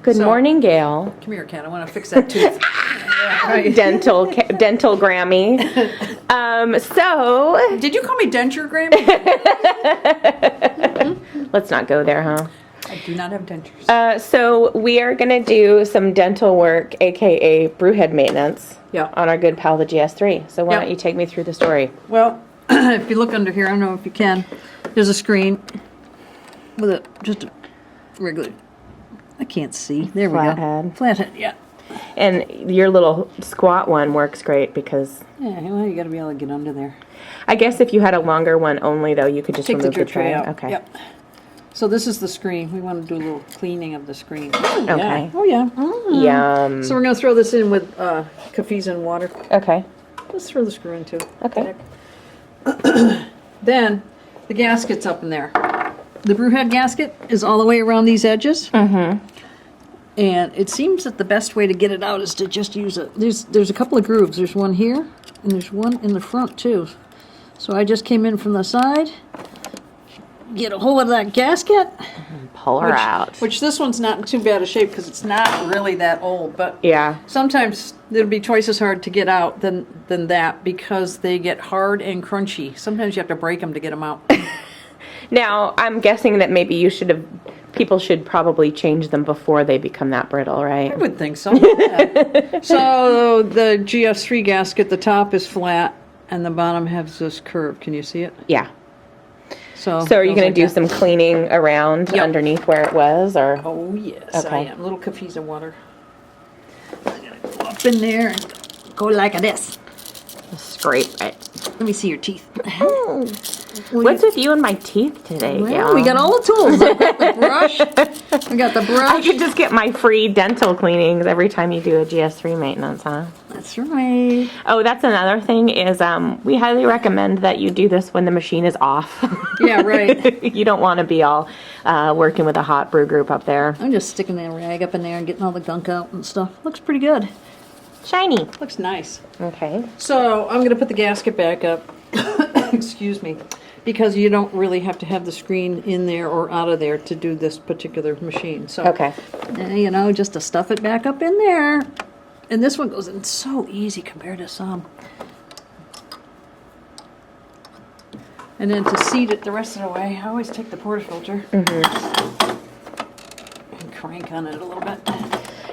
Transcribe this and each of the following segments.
Good morning, Gail. Come here, Kat. I want to fix that tooth. Yeah, right. Dental Grammy. So... Did you call me Denture Grammy? Let's not go there, huh? I do not have dentures. So we are going to do some dental work, a.k.a. brewhead maintenance, on our good pal, the GS3. So why don't you take me through the story? Well, if you look under here, I don't know if you can, there's a screen with just a regular, I can't see. There we go. Flathead, yeah. And your little squat one works great because... Yeah, well, you got to be able to get under there. I guess if you had a longer one only, though, you could just remove the tray out. Okay. Yep. So this is the screen. We want to do a little cleaning of the screen. Oh, okay. Yeah. Oh, yeah. Yum. So we're going to throw this in with cafes and water. Okay. Let's throw the screw in, too. Okay. Then the gasket's up in there. The brew head gasket is all the way around these edges. Mm-hmm. And it seems that the best way to get it out is to just use it. There's a couple of grooves. There's one here, and there's one in the front, too. So I just came in from the side, get a hold of that gasket. Pull her out. Which this one's not in too bad a shape because it's not really that old. But yeah, sometimes it'll be twice as hard to get out than that because they get hard and crunchy. Sometimes you have to break them to get them out. Now, I'm guessing that maybe people should probably change them before they become that brittle, right? I would think so. Yeah. So the GS3 gasket, the top is flat and the bottom has this curve. Can you see it? Yeah. So are you going to do some cleaning around underneath where it was, or? Oh yes, okay. I am. Little cafes of water. I'm gonna go up in there and go like this. Scrape it. Let me see your teeth. What's with you and my teeth today, Gail? We got all the tools. I got the brush. I got the brush. I could just get my free dental cleanings every time you do a GS3 maintenance, huh? That's right. Oh, that's another thing is we highly recommend that you do this when the machine is off. Yeah, right. You don't want to be all working with a hot brew group up there. I'm just sticking that rag up in there and getting all the gunk out and stuff. Looks pretty good. Shiny. Looks nice. Okay. So I'm going to put the gasket back up. Excuse me. Because you don't really have to have the screen in there or out of there to do this particular machine. So, okay. Just to stuff it back up in there. And this one goes in so easy compared to some. And then to seat it the rest of the way, I always take the portafilter and crank on it a little bit.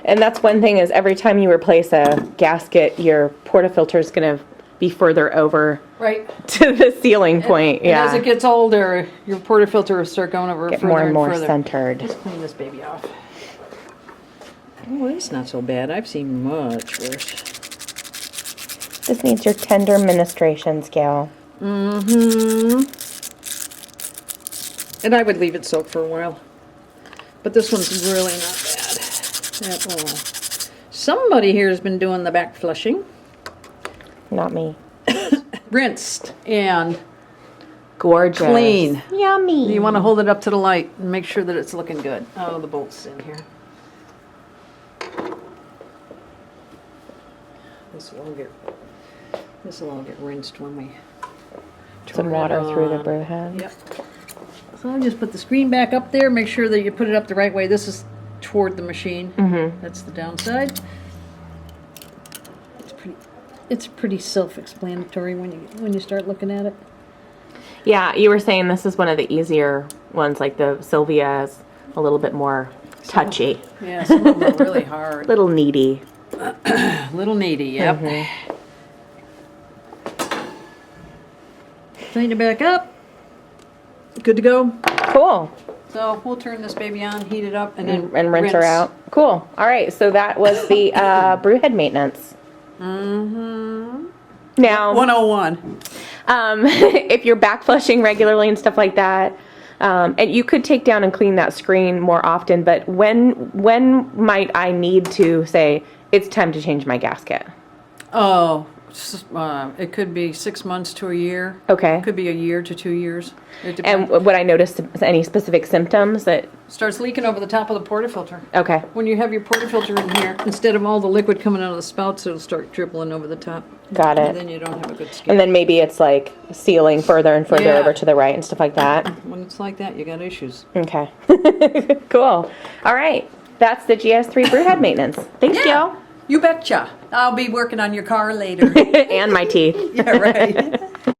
And that's one thing is every time you replace a gasket, your portafilter is going to be further over to the ceiling point. And as it gets older, your portafilter will start going over get further more and more further. centered. Let's clean this baby off. Oh, it's not so bad. I've seen much worse. This needs your tender ministrations, Gail. Mm-hmm. And I would leave it soak for a while. But this one's really not bad at all. Somebody here has been doing the back flushing. Not me. Rinsed and gorgeous. Clean. Yummy. You want to hold it up to the light and make sure that it's looking good. Oh, the bolt's in here. This will all get rinsed when we some water through the brew head. Yep. So I'll just put the screen back up there. Make sure that you put it up the right way. This is toward the machine. Mm-hmm. That's the downside. It's pretty self-explanatory when you start looking at it. Yeah, you were saying this is one of the easier ones, like the Sylvia is a little bit more touchy. Yeah, some of them are really hard. Little needy. Little needy, yep. Mm-hmm. Tighten it back up. Good to go. Cool. So we'll turn this baby on, heat it up, and then rinse her out. Cool. All right, so that was the brewhead maintenance. Mm-hmm. Now, 101. If you're back flushing regularly and stuff like that, and you could take down and clean that screen more often, but when might I need to say it's time to change my gasket? Oh, it could be 6 months to a year. Okay. It could be a year to 2 years. And would I notice any specific symptoms that... Starts leaking over the top of the portafilter. Okay. When you have your portafilter in here, instead of all the liquid coming out of the spouts, it'll start dribbling over the top. Got it. And then you don't have a good skin. And then maybe it's like sealing further and further over to the right and stuff like that. When it's like that, you got issues. Okay. Cool. All right. that's the GS3 Brewhead maintenance. Thanks, Yeah, you betcha. I'll be working on your car later. Gail. And my teeth. Yeah, right.